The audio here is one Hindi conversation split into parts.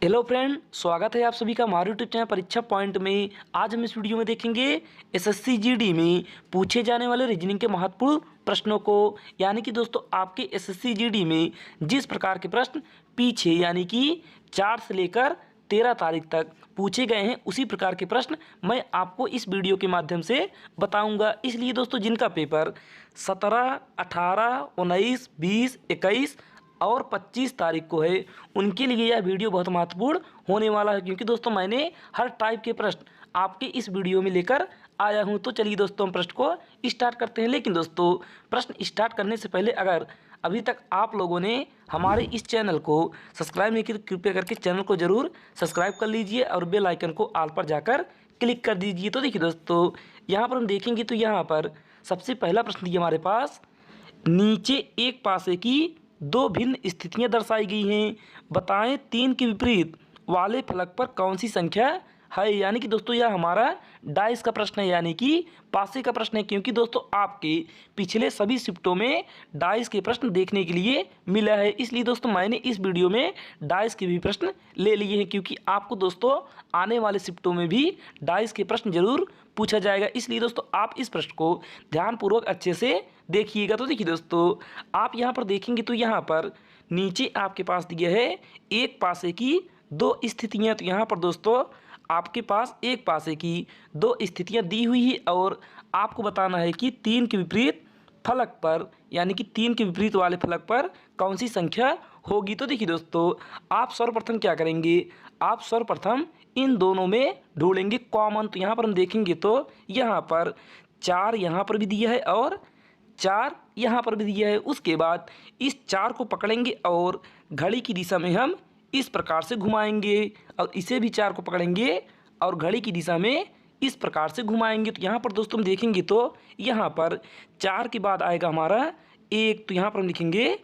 हेलो फ्रेंड, स्वागत है आप सभी का हमारे यूट्यूब चैनल परीक्षा पॉइंट में। आज हम इस वीडियो में देखेंगे एसएससी जीडी में पूछे जाने वाले रीजनिंग के महत्वपूर्ण प्रश्नों को। यानी कि दोस्तों आपके एसएससी जीडी में जिस प्रकार के प्रश्न पीछे यानी कि 4 से लेकर 13 तारीख तक पूछे गए हैं, उसी प्रकार के प्रश्न मैं आपको इस वीडियो के माध्यम से बताऊंगा। इसलिए दोस्तों जिनका पेपर 17, 18, 19, 20, 21 और 25 तारीख को है, उनके लिए यह वीडियो बहुत महत्वपूर्ण होने वाला है, क्योंकि दोस्तों मैंने हर टाइप के प्रश्न आपके इस वीडियो में लेकर आया हूं। तो चलिए दोस्तों हम प्रश्न को स्टार्ट करते हैं। लेकिन दोस्तों प्रश्न स्टार्ट करने से पहले अगर अभी तक आप लोगों ने हमारे इस चैनल को सब्सक्राइब नहीं किया, कृपया करके चैनल को ज़रूर सब्सक्राइब कर लीजिए और बेल आइकन को ऑल पर जाकर क्लिक कर दीजिए। तो देखिए दोस्तों यहाँ पर हम देखेंगे तो यहाँ पर सबसे पहला प्रश्न दिया हमारे पास, नीचे एक पासे की दो भिन्न स्थितियां दर्शाई गई हैं, बताएं 3 के विपरीत वाले फलक पर कौन सी संख्या है। यानी कि दोस्तों यह हमारा डाइस का प्रश्न है, यानी कि पासे का प्रश्न है, क्योंकि दोस्तों आपके पिछले सभी शिफ्टों में डाइस के प्रश्न देखने के लिए मिला है। इसलिए दोस्तों मैंने इस वीडियो में डाइस के भी प्रश्न ले लिए हैं, क्योंकि आपको दोस्तों आने वाले शिफ्टों में भी डाइस के प्रश्न जरूर पूछा जाएगा। इसलिए दोस्तों आप इस प्रश्न को ध्यानपूर्वक अच्छे से देखिएगा। तो देखिए दोस्तों आप यहाँ पर देखेंगे तो यहाँ पर नीचे आपके पास दिया है एक पासे की दो स्थितियाँ। तो यहाँ पर दोस्तों आपके पास एक पासे की दो स्थितियाँ दी हुई है और आपको बताना है कि 3 के विपरीत फलक पर, यानी कि 3 के विपरीत वाले फलक पर कौन सी संख्या होगी। तो देखिए दोस्तों आप सर्वप्रथम क्या करेंगे, आप सर्वप्रथम इन दोनों में ढूंढेंगे कॉमन। तो यहाँ पर हम देखेंगे तो यहाँ पर 4 यहाँ पर भी दिया है और 4 यहाँ पर भी दिया है। उसके बाद इस 4 को पकड़ेंगे और घड़ी की दिशा में हम इस प्रकार से घुमाएंगे और इसे भी 4 को पकड़ेंगे और घड़ी की दिशा में इस प्रकार से घुमाएंगे। तो यहाँ पर दोस्तों हम देखेंगे तो यहाँ पर 4 के बाद आएगा हमारा 1। तो यहाँ पर हम लिखेंगे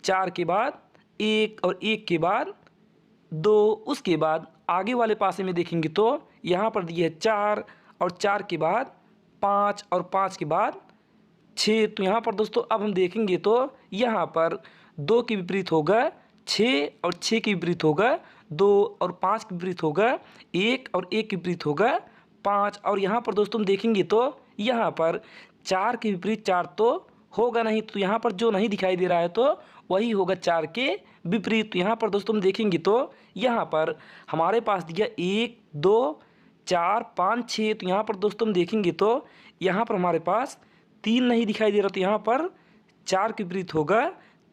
4 के बाद 1 और 1 के बाद 2। उसके बाद आगे वाले पासे में देखेंगे तो यहाँ पर दिए है 4 और 4 के बाद 5 और 5 के बाद 6। तो यहाँ पर दोस्तों अब हम देखेंगे तो यहाँ पर 2 के विपरीत होगा 6 और 6 के विपरीत होगा 2 और 5 के विपरीत होगा 1 और 1 के विपरीत होगा 5। और यहाँ पर दोस्तों हम देखेंगे तो यहाँ पर 4 के विपरीत 4 तो होगा नहीं, तो यहाँ पर जो नहीं दिखाई दे रहा है तो वही होगा 4 के विपरीत। तो यहाँ पर दोस्तों हम देखेंगे तो यहाँ पर हमारे पास दिया 1, 2, 4, 5, 6। तो यहाँ पर दोस्तों हम देखेंगे तो यहाँ पर हमारे पास 3 नहीं दिखाई दे रहा, तो यहाँ पर 4 के विपरीत होगा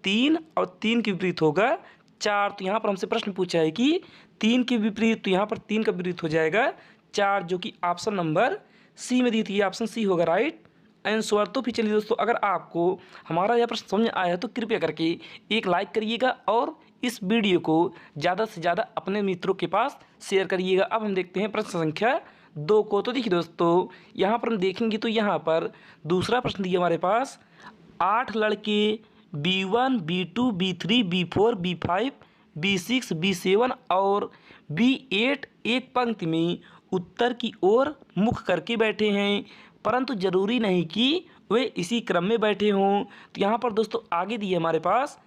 3 और 3 के विपरीत होगा 4। तो यहाँ पर हमसे प्रश्न पूछा है कि 3 के विपरीत, तो यहाँ पर 3 का विपरीत हो जाएगा 4, जो कि ऑप्शन नंबर सी में दी थी। ऑप्शन सी होगा राइट आंसर। तो फिर चलिए दोस्तों अगर आपको हमारा यह प्रश्न समझ आया है तो कृपया करके एक लाइक करिएगा और इस वीडियो को ज़्यादा से ज़्यादा अपने मित्रों के पास शेयर करिएगा। अब हम देखते हैं प्रश्न संख्या 2 को। तो देखिए दोस्तों यहाँ पर हम देखेंगे तो यहाँ पर दूसरा प्रश्न दिया हमारे पास, 8 लड़के B1, B2, B3, B4, B5, B6, B7 और B8 एक पंक्ति में उत्तर की ओर मुख करके बैठे हैं, परंतु जरूरी नहीं कि वे इसी क्रम में बैठे हों। तो यहाँ पर दोस्तों आगे दिए हमारे पास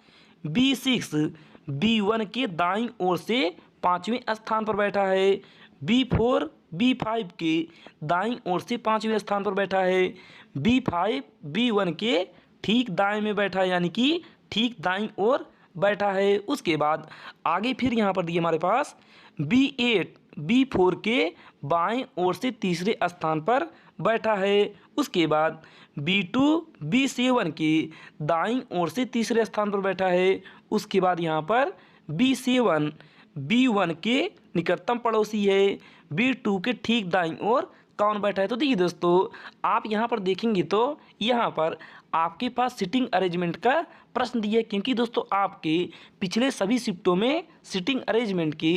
B6 B1 के दाईं ओर से 5वें स्थान पर बैठा है, B4 B5 के दाईं ओर से 5वें स्थान पर बैठा है, B5 B1 के ठीक दाएं में बैठा है, यानी कि ठीक दाईं ओर बैठा है। उसके बाद आगे फिर यहाँ पर दिए हमारे पास B8 B4 के बाएं ओर से तीसरे स्थान पर बैठा है। उसके बाद B2 B7 के दाईं ओर से तीसरे स्थान पर बैठा है। उसके बाद यहाँ पर B7 B1 के निकटतम पड़ोसी है, B2 के ठीक दाईं ओर कौन बैठा है। तो देखिए दोस्तों आप यहाँ पर देखेंगे तो यहाँ पर आपके पास सिटिंग अरेंजमेंट का प्रश्न दिया है, क्योंकि दोस्तों आपके पिछले सभी शिफ्टों में सिटिंग अरेंजमेंट के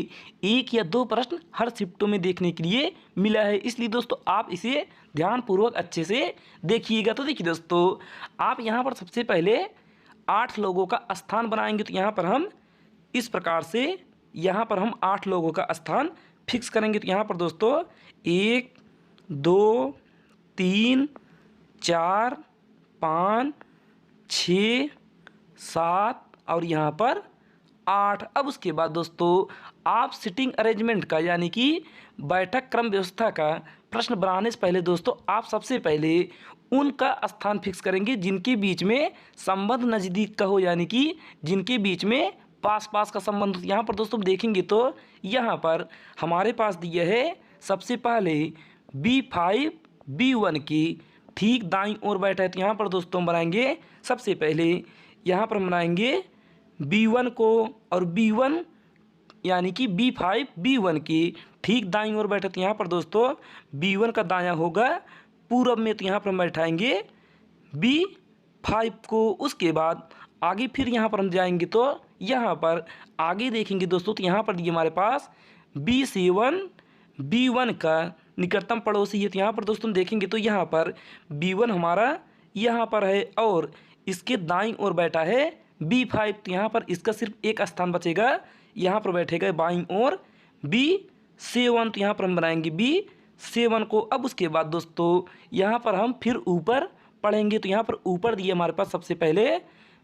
1 या 2 प्रश्न हर शिफ्टों में देखने के लिए मिला है। इसलिए दोस्तों आप इसे ध्यानपूर्वक अच्छे से देखिएगा। तो देखिए दोस्तों आप यहाँ पर सबसे पहले 8 लोगों का स्थान बनाएंगे। तो यहाँ पर हम इस प्रकार से यहाँ पर हम 8 लोगों का स्थान फिक्स करेंगे। तो यहाँ पर दोस्तों 1, 2, 3, 4, 5, 6, 7 और यहाँ पर 8। अब उसके बाद दोस्तों आप सिटिंग अरेंजमेंट का यानी कि बैठक क्रम व्यवस्था का प्रश्न बनाने से पहले दोस्तों आप सबसे पहले उनका स्थान फिक्स करेंगे जिनके बीच में संबंध नज़दीक का हो, यानी कि जिनके बीच में पास पास का संबंध। यहाँ पर दोस्तों देखेंगे तो यहाँ पर हमारे पास दिया है सबसे पहले B5 B1 की ठीक दाईं ओर बैठा है। तो यहाँ पर दोस्तों हम बनाएंगे सबसे पहले यहाँ पर हम बनाएंगे B1 को, और B1 यानी कि B5 B1 की ठीक दाईं ओर बैठे। तो यहाँ पर दोस्तों B1 का दायां होगा पूरब में, तो यहाँ पर हम बैठाएंगे B5 को। उसके बाद आगे फिर यहाँ पर हम जाएंगे तो यहाँ पर आगे देखेंगे दोस्तों तो यहाँ पर ये हमारे पास B7 B1 का निकटतम पड़ोसी है। तो यहाँ पर दोस्तों देखेंगे तो यहाँ पर B1 हमारा यहाँ पर है और इसके दाईं ओर बैठा है B5। तो यहाँ पर इसका सिर्फ एक स्थान बचेगा, यहाँ पर बैठेगा बाईं ओर B7। तो यहाँ पर हम बनाएंगे B7 को। अब उसके बाद दोस्तों यहाँ पर हम फिर ऊपर पढ़ेंगे। तो यहाँ पर ऊपर दिए हमारे पास सबसे पहले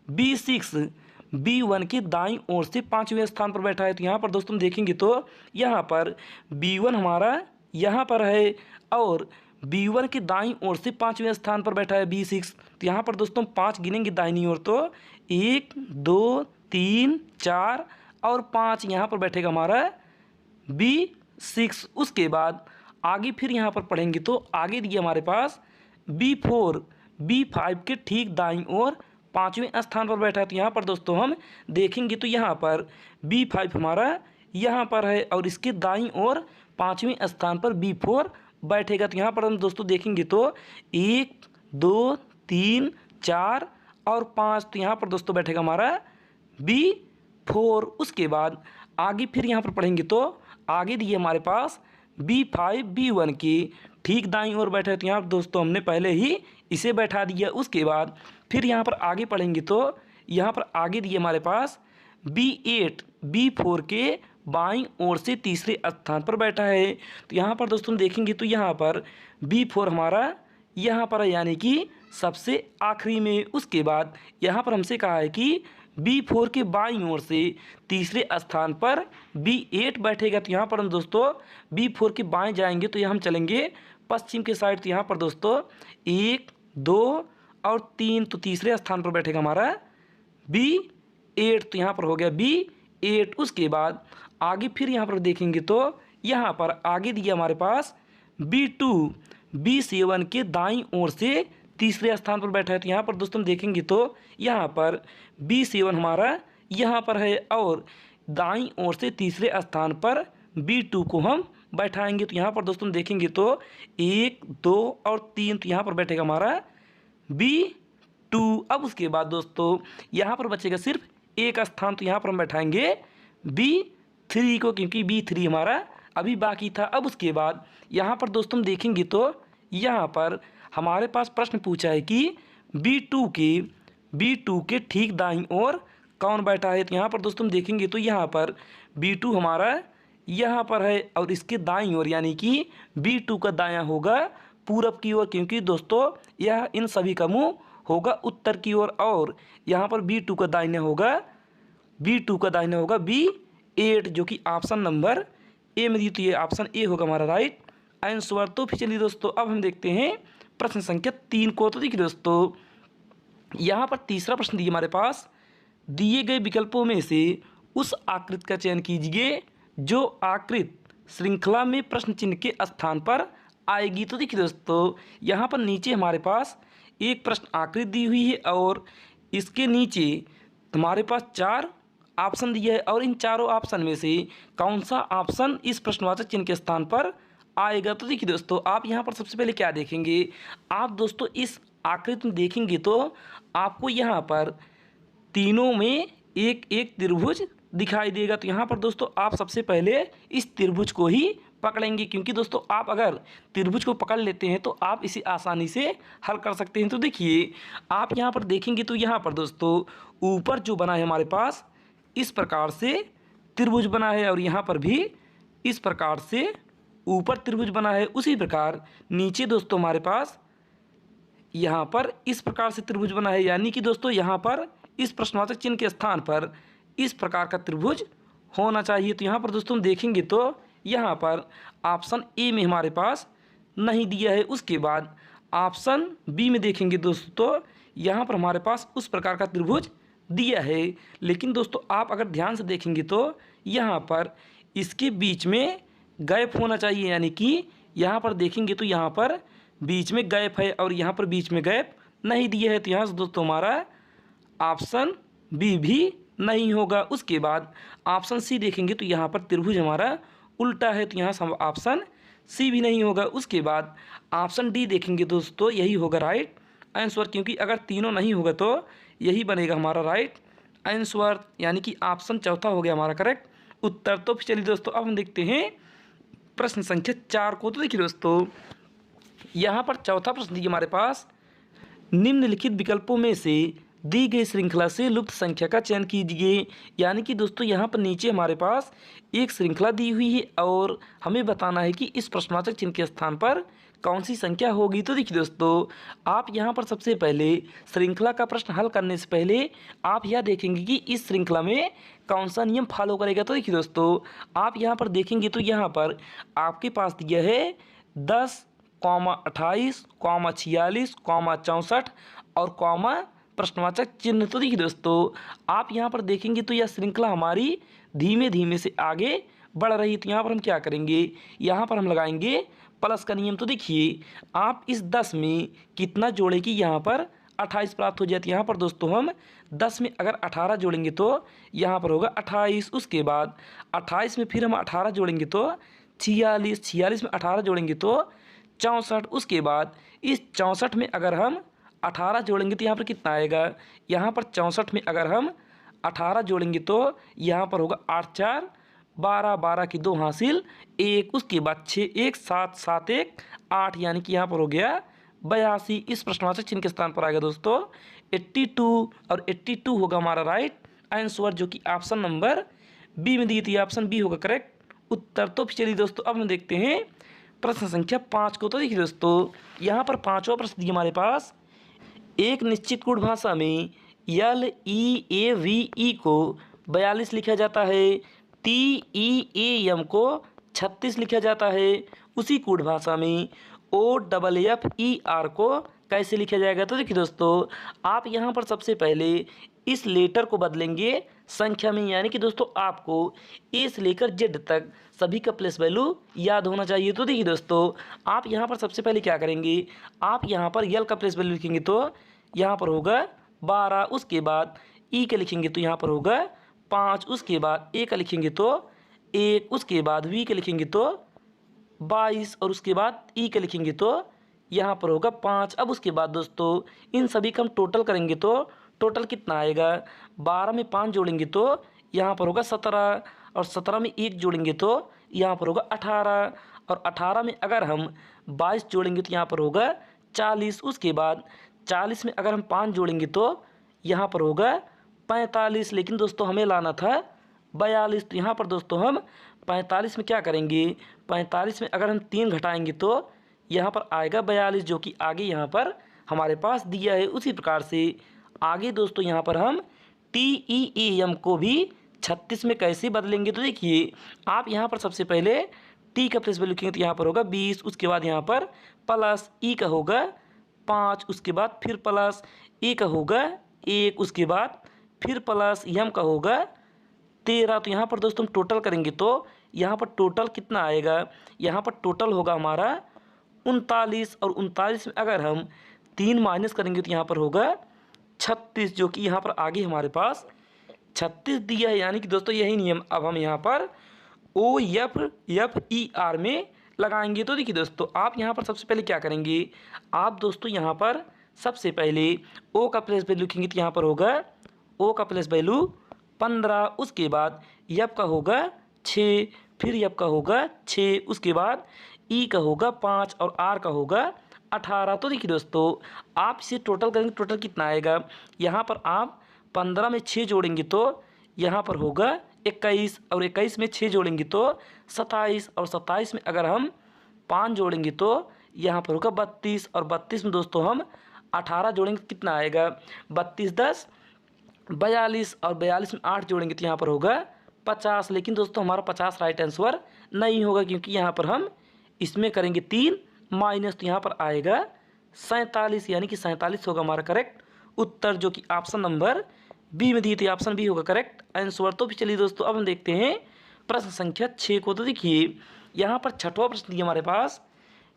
B6 B1 की दाईं ओर से 5वें स्थान पर बैठा है। तो यहाँ पर दोस्तों देखेंगे तो यहाँ पर B1 हमारा यहाँ पर है और B1 की दाईं ओर से 5वें स्थान पर बैठा है B6। तो यहाँ पर दोस्तों 5 गिनेंगे दाहिनी ओर तो 1 2 3 4 और 5 यहाँ पर बैठेगा हमारा B6। उसके बाद आगे फिर यहाँ पर पढ़ेंगे तो आगे दिए हमारे पास B4 B5 के ठीक दाईं ओर 5वें स्थान पर बैठा है। तो यहाँ पर दोस्तों हम देखेंगे तो यहाँ पर B5 हमारा यहाँ पर है और इसके दाईं ओर 5वें स्थान पर B4 बैठेगा। तो यहाँ पर हम दोस्तों देखेंगे तो 1 2 3 4 और 5। तो यहाँ पर दोस्तों बैठेगा हमारा B4। उसके बाद आगे फिर यहाँ पर पढ़ेंगे तो आगे दिए हमारे पास B5 B1 की ठीक दाईं ओर बैठे। तो यहाँ दोस्तों हमने पहले ही इसे बैठा दिया। उसके बाद फिर यहाँ पर आगे पढ़ेंगे तो यहाँ पर आगे दिए हमारे पास B8 B4 के बाईं ओर से तीसरे स्थान पर बैठा है। तो यहाँ पर दोस्तों देखेंगे तो यहाँ पर B4 हमारा यहाँ पर है, यानी कि सबसे आखिरी में। उसके बाद यहाँ पर हमसे कहा है कि B4 के बाईं ओर से तीसरे स्थान पर B8 बैठेगा। तो यहाँ पर हम दोस्तों B4 के बाएं जाएंगे तो यहाँ हम चलेंगे पश्चिम के साइड। तो यहाँ पर दोस्तों 1 2 और 3, तो तीसरे स्थान पर बैठेगा हमारा B8। तो यहाँ पर हो गया B8। उसके बाद आगे फिर यहाँ पर देखेंगे तो यहाँ पर आगे दिया हमारे पास B2 B7 के दाईं ओर से तीसरे स्थान पर बैठा है। तो यहाँ पर दोस्तों देखेंगे तो यहाँ पर B7 हमारा यहाँ पर है और दाईं ओर से तीसरे स्थान पर B2 को हम बैठाएंगे। तो यहाँ पर दोस्तों देखेंगे तो 1 2 और 3, तो यहाँ पर बैठेगा हमारा B2। अब उसके बाद दोस्तों यहाँ पर बचेगा सिर्फ एक स्थान। तो यहाँ पर हम बैठाएंगे B3 को, क्योंकि B3 हमारा अभी बाकी था। अब उसके बाद यहाँ पर दोस्तों देखेंगे तो यहाँ पर हमारे पास प्रश्न पूछा है कि B2 के ठीक दाईं ओर कौन बैठा है। तो यहाँ पर दोस्तों देखेंगे तो यहाँ पर B2 हमारा यहाँ पर है और इसके दाईं ओर यानी कि B2 का दायां होगा पूरब की ओर, क्योंकि दोस्तों यह इन सभी का मुंह होगा उत्तर की ओर। और यहाँ पर B2 का दाहिना होगा B8, जो कि ऑप्शन नंबर ए में दी। तो ये ऑप्शन ए होगा हमारा राइट आंसर। तो फिर चलिए दोस्तों अब हम देखते हैं प्रश्न संख्या 3 को। तो देखिए दोस्तों यहाँ पर तीसरा प्रश्न दिए हमारे पास, दिए गए विकल्पों में से उस आकृति का चयन कीजिए जो आकृति श्रृंखला में प्रश्न चिन्ह के स्थान पर आएगी। तो देखिए दोस्तों यहाँ पर नीचे हमारे पास एक प्रश्न आकृति दी हुई है और इसके नीचे हमारे पास 4 ऑप्शन दिया है और इन चारों ऑप्शन में से कौन सा ऑप्शन इस प्रश्नवाचक चिन्ह के स्थान पर आएगा। तो देखिए दोस्तों आप यहाँ पर सबसे पहले क्या देखेंगे, आप दोस्तों इस आकृति में देखेंगे तो आपको यहाँ पर तीनों में एक एक त्रिभुज दिखाई देगा। तो यहाँ पर दोस्तों आप सबसे पहले इस त्रिभुज को ही पकड़ेंगे, क्योंकि दोस्तों आप अगर त्रिभुज को पकड़ लेते हैं तो आप इसे आसानी से हल कर सकते हैं। तो देखिए आप यहाँ पर देखेंगे तो यहाँ पर दोस्तों ऊपर जो बना है हमारे पास इस प्रकार से त्रिभुज बना है और यहाँ पर भी इस प्रकार से ऊपर त्रिभुज बना है। उसी प्रकार नीचे दोस्तों हमारे पास यहाँ पर इस प्रकार से त्रिभुज बना है, यानी कि दोस्तों यहाँ पर इस प्रश्नवाचक चिन्ह के स्थान पर इस प्रकार का त्रिभुज होना चाहिए। तो यहाँ पर दोस्तों हम देखेंगे तो यहाँ पर ऑप्शन ए में हमारे पास नहीं दिया है। उसके बाद ऑप्शन बी में देखेंगे दोस्तों तो यहाँ पर हमारे पास उस प्रकार का त्रिभुज दिया है। लेकिन दोस्तों आप अगर ध्यान से देखेंगे तो यहाँ पर इसके बीच में गैप होना चाहिए, यानी कि यहाँ पर देखेंगे तो यहाँ पर बीच में गैप है और यहाँ पर बीच में गैप नहीं दिया है। तो यहाँ से दोस्तों हमारा ऑप्शन बी भी नहीं होगा। उसके बाद ऑप्शन सी देखेंगे तो यहाँ पर त्रिभुज हमारा उल्टा है, तो यहाँ से ऑप्शन सी भी नहीं होगा। उसके बाद ऑप्शन डी देखेंगे दोस्तों, यही होगा राइट आंसर, क्योंकि अगर तीनों नहीं होगा तो यही बनेगा हमारा राइट आंसर, यानी कि ऑप्शन चौथा हो गया हमारा करेक्ट उत्तर। तो चलिए दोस्तों अब हम देखते हैं प्रश्न संख्या 4 को। तो देखिए दोस्तों यहाँ पर चौथा प्रश्न दिया हमारे पास, निम्नलिखित विकल्पों में से दी गई श्रृंखला से लुप्त संख्या का चयन कीजिए। यानी कि दोस्तों यहाँ पर नीचे हमारे पास एक श्रृंखला दी हुई है और हमें बताना है कि इस प्रश्नवाचक चिन्ह के स्थान पर कौन सी संख्या होगी। तो देखिए दोस्तों आप यहाँ पर सबसे पहले श्रृंखला का प्रश्न हल करने से पहले आप यह देखेंगे कि इस श्रृंखला में कौन सा नियम फॉलो करेगा। तो देखिए दोस्तों आप यहाँ पर देखेंगे तो यहाँ पर आपके पास दिया है 10, 28, 46, 64 और प्रश्नवाचक चिन्ह। तो देखिए दोस्तों आप यहाँ पर देखेंगे तो यह श्रृंखला हमारी धीमे धीमे से आगे बढ़ रही है। तो यहाँ पर हम क्या करेंगे, यहाँ पर हम लगाएंगे प्लस का नियम। तो देखिए आप इस 10 में कितना जोड़ेंगे, यहाँ पर 28 प्राप्त हो जाती है। यहाँ पर दोस्तों हम 10 में अगर 18 जोड़ेंगे तो यहाँ पर होगा 28। उसके बाद 28 में फिर हम 18 जोड़ेंगे तो 46, 46 में 18 जोड़ेंगे तो 64। उसके बाद इस 64 में अगर हम 18 जोड़ेंगे तो यहाँ पर कितना आएगा, यहाँ पर 64 में अगर हम 18 जोड़ेंगे तो यहाँ पर होगा 8 4 12, 12 की 2 हासिल 1। उसके बाद 6 1 7 7 1 8, यानी कि यहाँ पर हो गया 82। इस प्रश्नवाचक चिन्ह के स्थान पर आएगा दोस्तों 82 और 82 होगा हमारा राइट आंसर, जो कि ऑप्शन नंबर बी में दी थी। ऑप्शन बी होगा करेक्ट उत्तर। तो चलिए दोस्तों अब हम देखते हैं प्रश्न संख्या 5 को। तो देखिए दोस्तों यहाँ पर पाँचवा प्रश्न दिया हमारे पास, एक निश्चित गुण भाषा में LEAVE को 42 लिखा जाता है, TEAM को 36 लिखा जाता है, उसी गुण भाषा में OFFER को कैसे लिखा जाएगा। तो देखिए दोस्तों आप यहाँ पर सबसे पहले इस लेटर को बदलेंगे संख्या में, यानी कि दोस्तों आपको ए से लेकर जेड तक सभी का प्लेस वैल्यू याद होना चाहिए। तो देखिए दोस्तों आप यहाँ पर सबसे पहले क्या करेंगे, आप यहाँ पर यल का प्लेस वैल्यू लिखेंगे तो यहाँ पर होगा 12। उसके बाद ई का लिखेंगे तो यहाँ पर होगा 5। उसके बाद ए का लिखेंगे तो 1। उसके बाद वी का लिखेंगे तो 22 और उसके बाद ई का लिखेंगे तो यहाँ पर होगा 5। अब उसके बाद दोस्तों इन सभी का हम टोटल करेंगे तो टोटल कितना आएगा, 12 में 5 जोड़ेंगे तो यहाँ पर होगा 17 और 17 में 1 जोड़ेंगे तो यहाँ पर होगा 18 और 18 में अगर हम 22 जोड़ेंगे तो यहाँ पर होगा 40। उसके बाद 40 में अगर हम 5 जोड़ेंगे तो यहाँ पर होगा 45। लेकिन दोस्तों हमें लाना था 42। तो यहाँ पर दोस्तों हम 45 में क्या करेंगे, 45 में अगर हम 3 घटाएंगे तो यहाँ पर आएगा 42, जो कि आगे यहाँ पर हमारे पास दिया है। उसी प्रकार से आगे दोस्तों यहाँ पर हम TEAM को भी 36 में कैसे बदलेंगे। तो देखिए आप यहाँ पर सबसे पहले टी का प्लेस वैल्यू लिखेंगे तो यहाँ पर होगा 20। उसके बाद यहाँ पर प्लस ई का होगा 5। उसके बाद फिर प्लस ए का होगा 1। उसके बाद फिर प्लस एम का होगा 13। तो यहाँ पर दोस्तों हम टोटल करेंगे तो यहाँ पर टोटल कितना आएगा, यहाँ पर टोटल होगा हमारा 39 और 39 में अगर हम 3 माइनस करेंगे तो यहाँ पर होगा 36, जो कि यहाँ पर आगे हमारे पास 36 दिया है। यानी कि दोस्तों यही नियम अब हम यहाँ पर OFFER में लगाएंगे। तो देखिए दोस्तों आप यहाँ पर सबसे पहले क्या करेंगे, आप दोस्तों यहाँ पर सबसे पहले ओ का प्लेस वैल्यू लिखेंगे तो यहाँ पर होगा ओ का प्लेस वैल्यू 15। उसके बाद यप का होगा 6, फिर यप का होगा 6। उसके बाद ई का होगा 5 और आर का होगा 18। तो देखिए दोस्तों आप इसे टोटल करेंगे, टोटल कितना आएगा, यहाँ पर आप 15 में 6 जोड़ेंगे तो यहाँ पर होगा 21 और 21 में 6 जोड़ेंगे तो 27 और 27 में अगर हम 5 जोड़ेंगे तो यहाँ पर होगा 32 और 32 में दोस्तों हम 18 जोड़ेंगे कितना आएगा, 32 10 42 और 42 में 8 जोड़ेंगे तो यहाँ पर होगा 50। लेकिन दोस्तों हमारा 50 राइट आंसर नहीं होगा, क्योंकि यहाँ पर हम इसमें करेंगे 3 माइनस, तो यहाँ पर आएगा 47, यानी कि 47 होगा हमारा करेक्ट उत्तर, जो कि ऑप्शन नंबर बी में दिए थे। ऑप्शन बी होगा करेक्ट आंसर। तो भी चलिए दोस्तों अब हम देखते हैं प्रश्न संख्या 6 को। तो देखिए यहाँ पर छठवां प्रश्न दिया हमारे पास,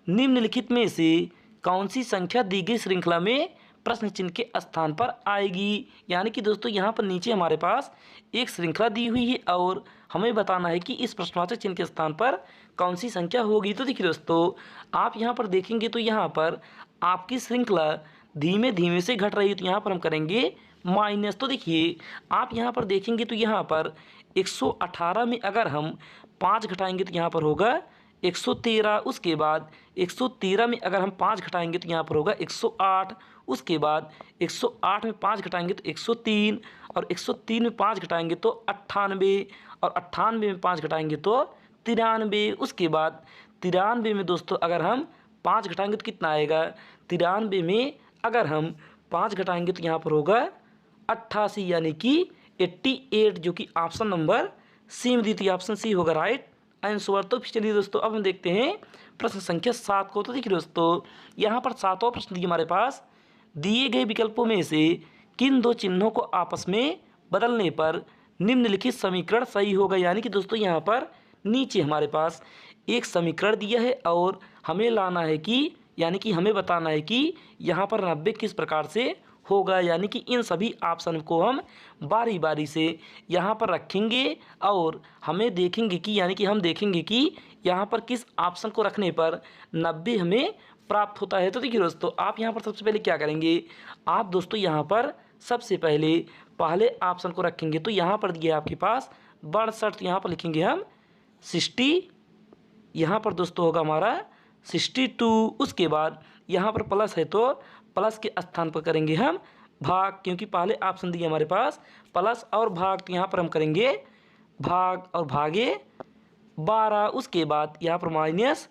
निम्नलिखित में से कौन सी संख्या दी गई श्रृंखला में प्रश्न चिन्ह के स्थान पर आएगी। यानी कि दोस्तों यहाँ पर नीचे हमारे पास एक श्रृंखला दी हुई है और हमें बताना है कि इस प्रश्नवाचक चिन्ह के स्थान पर कौन सी संख्या होगी। तो देखिए दोस्तों आप यहाँ पर देखेंगे तो यहाँ पर आपकी श्रृंखला धीमे धीमे से घट रही है, तो यहाँ पर हम करेंगे माइनस। तो देखिए आप यहाँ पर देखेंगे तो यहाँ पर 118 में अगर हम 5 घटाएंगे तो यहाँ पर होगा 113। उसके बाद 113 में अगर हम 5 घटाएंगे तो यहाँ पर होगा 108। उसके बाद 108 में 5 घटाएंगे तो 103, और 103 में 5 घटाएंगे तो 98, और 98 में 5 घटाएंगे तो 93। उसके बाद 93 में दोस्तों अगर हम 5 घटाएंगे तो कितना आएगा, 93 में अगर हम 5 घटाएंगे तो यहाँ पर होगा 88, यानी कि 88, जो कि ऑप्शन नंबर सी में दी थी। ऑप्शन सी होगा राइट आंसर। तो चलिए दोस्तों अब हम देखते हैं प्रश्न संख्या 7 को। तो देखिए दोस्तों यहाँ पर 7वां प्रश्न दिया हमारे पास, दिए गए विकल्पों में से किन दो चिन्हों को आपस में बदलने पर निम्नलिखित समीकरण सही होगा। यानी कि दोस्तों यहाँ पर नीचे हमारे पास एक समीकरण दिया है और हमें लाना है कि, यानी कि हमें बताना है कि यहाँ पर 90 किस प्रकार से होगा। यानी कि इन सभी ऑप्शन को हम बारी बारी से यहाँ पर रखेंगे और हमें देखेंगे कि, यानी कि हम देखेंगे कि यहाँ पर किस ऑप्शन को रखने पर 90 हमें प्राप्त होता है। तो देखिए दोस्तों आप यहाँ पर सबसे पहले क्या करेंगे, आप दोस्तों यहाँ पर सबसे पहले ऑप्शन को रखेंगे। तो यहाँ पर दिया आपके पास 62, तो यहाँ पर लिखेंगे हम 60, यहाँ पर दोस्तों होगा हमारा 62। उसके बाद यहाँ पर प्लस है तो प्लस के स्थान पर करेंगे हम भाग, क्योंकि पहले ऑप्शन दिए हमारे पास प्लस और भाग, तो यहाँ पर हम करेंगे भाग और भागे 12। उसके बाद यहाँ पर माइनस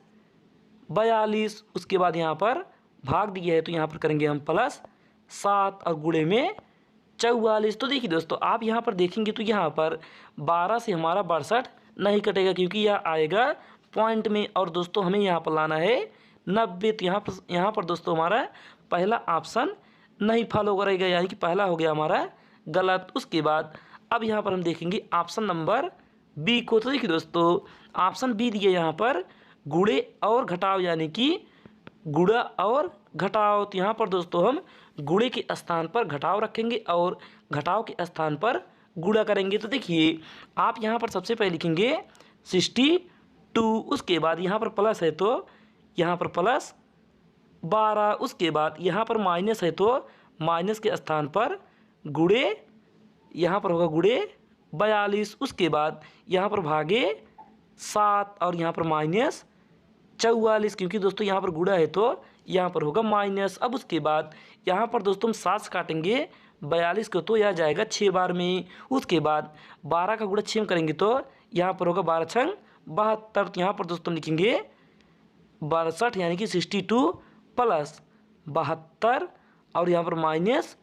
42। उसके बाद यहाँ पर भाग दिया है तो यहाँ पर करेंगे हम प्लस 7 और गुणे में 44। तो देखिए दोस्तों आप यहाँ पर देखेंगे तो यहाँ पर 12 से हमारा 62 नहीं कटेगा, क्योंकि यह आएगा पॉइंट में, और दोस्तों हमें यहाँ पर लाना है 90। तो यहाँ पर दोस्तों हमारा पहला ऑप्शन नहीं फॉलो करेगा, यानी कि पहला हो गया हमारा गलत। उसके बाद अब यहाँ पर हम देखेंगे ऑप्शन नंबर बी को। तो देखिए दोस्तों ऑप्शन बी दिए यहाँ पर गुणे और घटाव, यानी कि गुणा और घटाव। तो यहाँ पर दोस्तों हम गुणे के स्थान पर घटाव रखेंगे और घटाव के स्थान पर गुणा करेंगे। तो देखिए आप यहाँ पर सबसे पहले लिखेंगे 62। उसके बाद यहाँ पर प्लस है तो यहाँ पर प्लस 12। उसके बाद यहाँ पर माइनस है तो माइनस के स्थान पर गुणे, यहाँ पर होगा गुणे 42। उसके बाद यहाँ पर भागे 7 और यहाँ पर माइनस 44, क्योंकि दोस्तों यहाँ पर गुणा है तो यहाँ पर होगा माइनस। अब उसके बाद यहाँ पर दोस्तों हम 7 से काटेंगे 42 को तो यह जाएगा 6 बार में। उसके बाद 12 का गुणा 6 में करेंगे तो यहाँ पर होगा 12 छंग 72। तो यहाँ पर दोस्तों लिखेंगे 62, यानी कि 62 प्लस 72 और यहाँ पर माइनस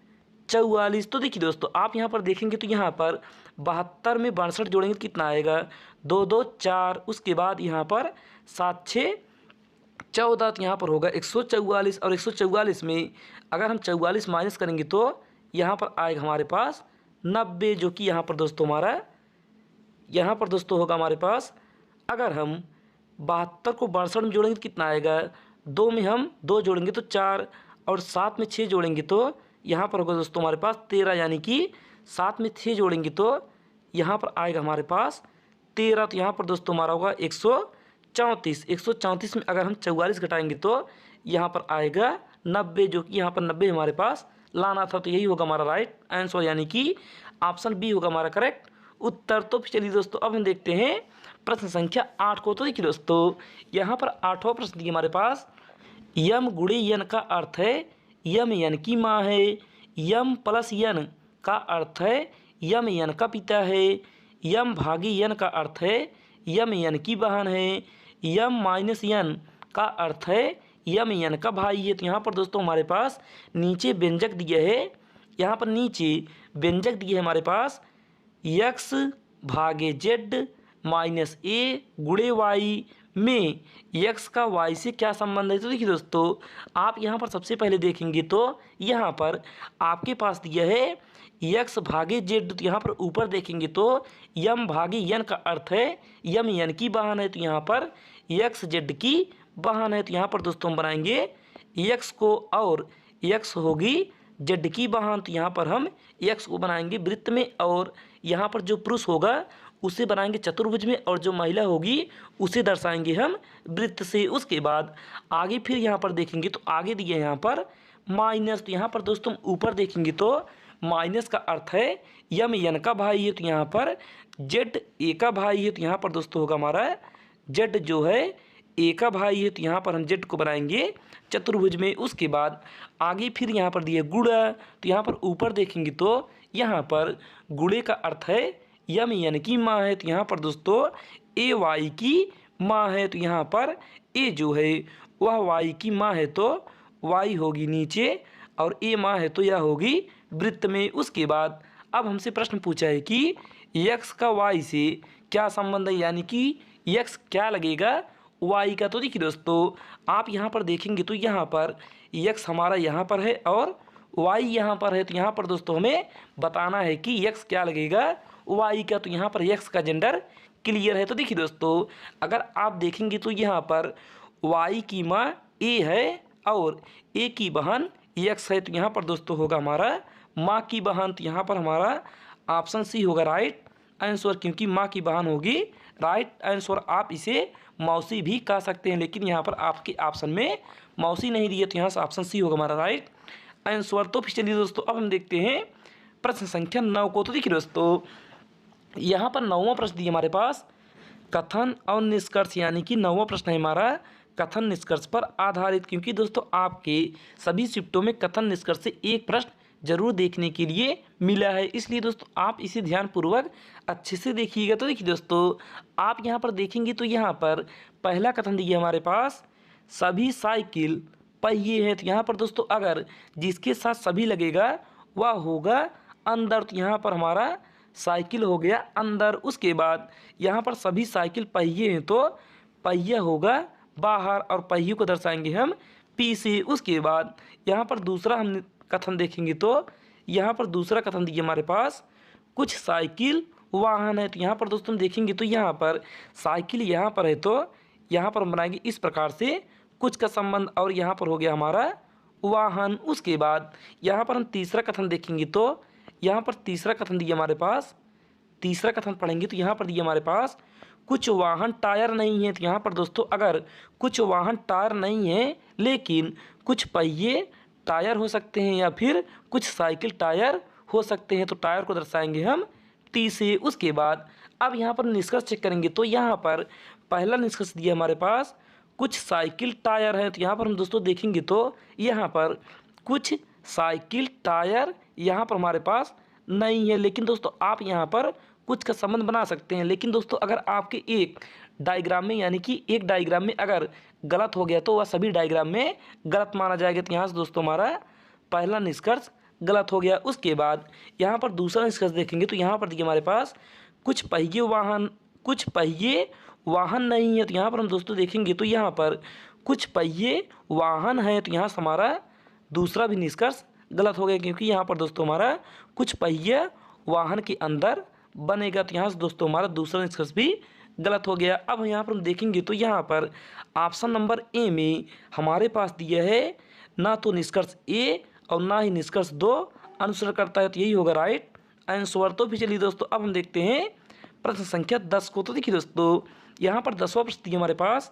44। तो देखिए दोस्तों आप यहाँ पर देखेंगे तो यहाँ पर 72 में 62 जोड़ेंगे तो कितना आएगा, 2 2 4। उसके बाद यहाँ पर 7 6 14, तो यहाँ पर होगा 144, और 144 में अगर हम 44 माइनस करेंगे तो यहाँ पर आएगा हमारे पास 90, जो कि यहाँ पर दोस्तों हमारा यहाँ पर दोस्तों होगा हमारे पास, अगर हम 72 को 62 में जोड़ेंगे तो कितना आएगा, 2 में हम 2 जोड़ेंगे तो 4, और 7 में 6 जोड़ेंगे तो यहाँ पर होगा दोस्तों हमारे पास 13, यानी कि 7 में 6 जोड़ेंगे तो यहाँ पर आएगा हमारे पास 13। तो यहाँ पर दोस्तों हमारा होगा 134। 134 में अगर हम 44 घटाएंगे तो यहाँ पर आएगा 90, जो कि यहाँ पर 90 हमारे पास लाना था। तो यही होगा हमारा राइट आंसर, यानी कि ऑप्शन बी होगा हमारा करेक्ट उत्तर। तो चलिए दोस्तों अब हम देखते हैं प्रश्न संख्या 8 को। तो देखिए दोस्तों यहाँ पर 8वां प्रश्न दिया हमारे पास, यम गुणे यन का अर्थ है यम यन की माँ है, यम प्लस यन का अर्थ है यम यन का पिता है, यम भागी यन का अर्थ है यम यन की बहन है, यम माइनस यन का अर्थ है यम यन का भाई है। तो यहाँ पर दोस्तों हमारे पास नीचे व्यंजक दिया है, यहाँ पर नीचे व्यंजक दिए है हमारे पास x भागे z माइनस ए गुणे वाई में x का y से क्या संबंध है। तो देखिए दोस्तों, आप यहाँ पर सबसे पहले देखेंगे तो यहाँ पर आपके पास दिया है x भागे z। तो यहाँ पर ऊपर देखेंगे तो यम भागे यन का अर्थ है यम यन की बहन है, तो यहाँ पर x z की बहन है। तो यहाँ पर दोस्तों हम बनाएंगे x को और x होगी z की बहन। तो यहाँ पर हम x को बनाएंगे वृत्त में और यहाँ पर जो पुरुष होगा उसे बनाएंगे चतुर्भुज में और जो महिला होगी उसे दर्शाएंगे हम वृत्त से। उसके बाद आगे फिर यहाँ पर देखेंगे तो आगे दिए यहाँ पर माइनस। तो यहाँ पर दोस्तों ऊपर देखेंगे तो माइनस का अर्थ है यम यन का भाई है, तो यहाँ पर जेड ए का भाई है। तो यहाँ पर दोस्तों होगा हमारा जेड जो है ए का भाई है, तो यहाँ पर हम जेड को बनाएंगे चतुर्भुज में। उसके बाद आगे फिर यहाँ पर दिए गुणा। तो यहाँ पर ऊपर देखेंगे तो यहाँ पर गुणे का अर्थ है यम यन की माँ है, तो यहाँ पर दोस्तों ए वाई की माँ है। तो यहाँ पर ए जो है वह वाई की माँ है, तो वाई होगी नीचे और ए माँ है तो यह होगी वृत्त में। उसके बाद अब हमसे प्रश्न पूछा है कि x का y से क्या संबंध है, यानी कि x क्या लगेगा y का। तो देखिए दोस्तों, आप यहाँ पर देखेंगे तो यहाँ पर x हमारा यहाँ पर है और y यहाँ पर है। तो यहाँ पर दोस्तों हमें बताना है कि x क्या लगेगा y का। तो यहाँ पर x का जेंडर क्लियर है। तो देखिए दोस्तों, अगर आप देखेंगे तो यहाँ पर y की माँ a है और a की बहन x है, तो यहाँ पर दोस्तों होगा हमारा माँ की बहन। तो यहाँ पर हमारा ऑप्शन सी होगा राइट आंसर, क्योंकि माँ की बहन होगी राइट आंसर। आप इसे मौसी भी कह सकते हैं, लेकिन यहाँ पर आपके ऑप्शन में मौसी नहीं दी है, तो यहाँ से ऑप्शन सी होगा हमारा राइट आंसर। तो फिर चलिए दोस्तों, अब हम देखते हैं प्रश्न संख्या 9 को। तो देखिए दोस्तों, यहाँ पर 9वां प्रश्न दिया हमारे पास कथन और निष्कर्ष, यानी कि 9वां प्रश्न है हमारा कथन निष्कर्ष पर आधारित। क्योंकि दोस्तों आपके सभी शिफ्टों में कथन निष्कर्ष से एक प्रश्न जरूर देखने के लिए मिला है, इसलिए दोस्तों आप इसे ध्यानपूर्वक अच्छे से देखिएगा। तो देखिए दोस्तों, आप यहाँ पर देखेंगे तो यहाँ पर पहला कथन दिया हमारे पास सभी साइकिल पहिए हैं। तो यहाँ पर दोस्तों अगर जिसके साथ सभी लगेगा वह होगा अंदर, तो यहाँ पर हमारा साइकिल हो गया अंदर। उसके बाद यहाँ पर सभी साइकिल पहिए हैं, तो पहिया होगा बाहर और पहिए को दर्शाएंगे हम पी से। उसके बाद यहाँ पर दूसरा हम कथन देखेंगे तो यहाँ पर दूसरा कथन दिया हमारे पास कुछ साइकिल वाहन है। तो यहाँ पर दोस्तों हम देखेंगे तो यहाँ पर साइकिल यहाँ पर है, तो यहाँ पर हम बनाएंगे इस प्रकार से कुछ का संबंध और यहाँ पर हो गया हमारा वाहन। उसके बाद यहाँ पर हम तीसरा कथन देखेंगे तो यहाँ पर तीसरा कथन दिया हमारे पास, तीसरा कथन पढ़ेंगे तो यहाँ पर दिया हमारे पास कुछ वाहन टायर नहीं है। तो यहाँ पर दोस्तों अगर कुछ वाहन टायर नहीं है लेकिन कुछ पहिए टायर हो सकते हैं या फिर कुछ साइकिल टायर हो सकते हैं, तो टायर को दर्शाएंगे हम टी से। उसके बाद अब यहाँ पर निष्कर्ष चेक करेंगे तो यहाँ पर पहला निष्कर्ष दिया हमारे पास कुछ साइकिल टायर है। तो यहाँ पर हम दोस्तों देखेंगे तो यहाँ पर कुछ साइकिल टायर यहाँ पर हमारे पास नहीं है, लेकिन दोस्तों आप यहाँ पर कुछ का संबंध बना सकते हैं। लेकिन दोस्तों अगर आपके एक डायग्राम में, यानी कि एक डायग्राम में अगर गलत हो गया तो वह सभी डायग्राम में गलत माना जाएगा। तो यहाँ से दोस्तों हमारा पहला निष्कर्ष गलत हो गया। उसके बाद यहाँ पर दूसरा निष्कर्ष देखेंगे तो यहाँ पर देखिए हमारे पास कुछ पहिए वाहन नहीं है। तो यहाँ पर हम दोस्तों देखेंगे तो यहाँ पर कुछ पहिए वाहन है, तो यहाँ से हमारा दूसरा भी निष्कर्ष गलत हो गया, क्योंकि यहाँ पर दोस्तों हमारा कुछ पहिए वाहन के अंदर बनेगा। तो यहाँ से दोस्तों हमारा दूसरा निष्कर्ष भी गलत हो गया। अब यहाँ पर हम देखेंगे तो यहाँ पर ऑप्शन नंबर ए में हमारे पास दिया है ना तो निष्कर्ष ए और ना ही निष्कर्ष 2 अनुसरण करता है, तो यही होगा राइट आंसर। तो फिर चलिए दोस्तों, अब हम देखते हैं प्रश्न संख्या 10 को। तो देखिए दोस्तों, यहाँ पर 10वां प्रश्न दिया हमारे पास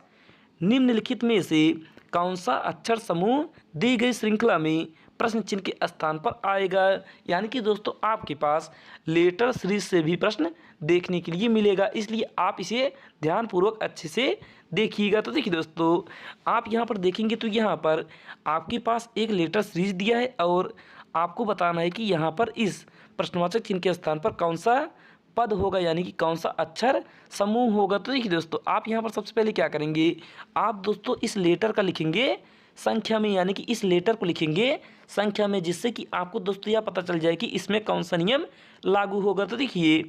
निम्नलिखित में से कौन सा अक्षर समूह दी गई श्रृंखला में प्रश्न चिन्ह के स्थान पर आएगा। यानी कि दोस्तों आपके पास लेटर सीरीज से भी प्रश्न देखने के लिए मिलेगा, इसलिए आप इसे ध्यानपूर्वक अच्छे से देखिएगा। तो देखिए दोस्तों, आप यहाँ पर देखेंगे तो यहाँ पर आपके पास एक लेटर सीरीज दिया है और आपको बताना है कि यहाँ पर इस प्रश्नवाचक चिन्ह के स्थान पर कौन सा पद होगा, यानी कि कौन सा अक्षर समूह होगा। तो देखिए दोस्तों, आप यहाँ पर सबसे पहले क्या करेंगे, आप दोस्तों इस लेटर का लिखेंगे संख्या में यानी कि इस लेटर को लिखेंगे संख्या में, जिससे कि आपको दोस्तों यह पता चल जाए कि इसमें कौन सा नियम लागू होगा। तो देखिए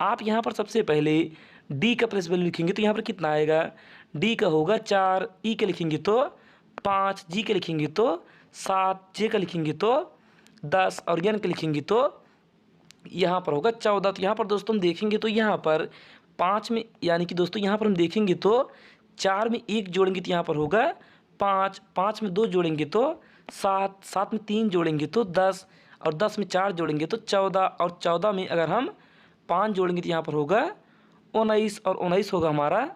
आप यहाँ पर सबसे पहले डी का प्लेस वैल्यू लिखेंगे तो यहाँ पर कितना आएगा, डी का होगा 4, ई के लिखेंगे तो 5, जी के लिखेंगे तो 7, जे का लिखेंगे तो 10 और एन के लिखेंगे तो यहाँ पर होगा 14। तो यहाँ पर दोस्तों हम देखेंगे तो यहाँ पर 5 में यानी कि दोस्तों यहाँ पर हम देखेंगे तो 4 में 1 जोड़ेंगे तो यहाँ पर होगा 5, 5 में 2 जोड़ेंगे तो 7, 7 में 3 जोड़ेंगे तो 10 और 10 में 4 जोड़ेंगे तो 14 और 14 में अगर हम 5 जोड़ेंगे तो यहाँ पर होगा 19 और 19 होगा हमारा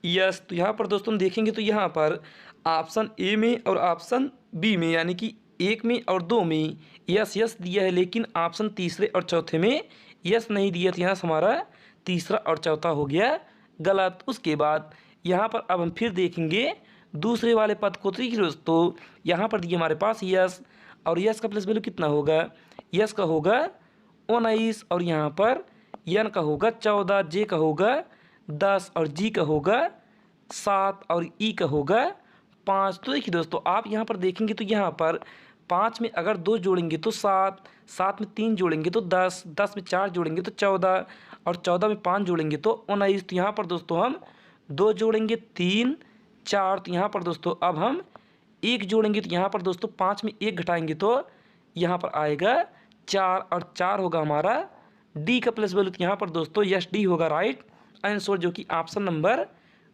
यस। तो यहाँ पर दोस्तों हम देखेंगे तो यहाँ पर ऑप्शन ए में और ऑप्शन बी में यानी कि 1 में और 2 में यस यस दिया है, लेकिन ऑप्शन तीसरे और चौथे में यस नहीं दिया। तो यहाँ से हमारा तीसरा और चौथा हो गया गलत। उसके बाद यहाँ पर अब हम फिर देखेंगे दूसरे वाले पद को। तो दोस्तों यहाँ पर दिए हमारे पास यस और यस का प्लस वैल्यू कितना होगा, यस का होगा 19 और यहाँ पर एन का होगा 14, जे का होगा 10 और जी का होगा 7 और ई का होगा 5। तो देखिए दोस्तों आप यहाँ पर देखेंगे तो यहाँ पर 5 में अगर 2 जोड़ेंगे तो 7, 7 में 3 जोड़ेंगे तो 10, 10 में 4 जोड़ेंगे तो 14 और 14 में 5 जोड़ेंगे तो 19। तो यहाँ पर दोस्तों हम 2 जोड़ेंगे 3, 4। तो यहाँ पर दोस्तों अब हम 1 जोड़ेंगे तो यहाँ पर दोस्तों 5 में 1 घटाएंगे तो यहाँ पर आएगा 4 और 4 होगा हमारा डी का प्लस वैल्यू। तो यहाँ पर दोस्तों यस डी होगा राइट आंसर, जो कि ऑप्शन नंबर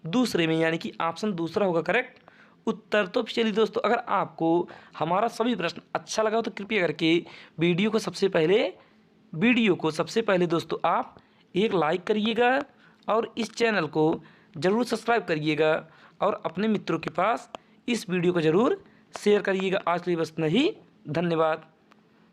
दूसरे में यानी कि ऑप्शन दूसरा होगा करेक्ट उत्तर। तो चलिए दोस्तों अगर आपको हमारा सभी प्रश्न अच्छा लगा तो कृपया करके वीडियो को सबसे पहले दोस्तों आप एक लाइक करिएगा और इस चैनल को ज़रूर सब्सक्राइब करिएगा और अपने मित्रों के पास इस वीडियो को ज़रूर शेयर करिएगा। आज के लिए बस नहीं, धन्यवाद।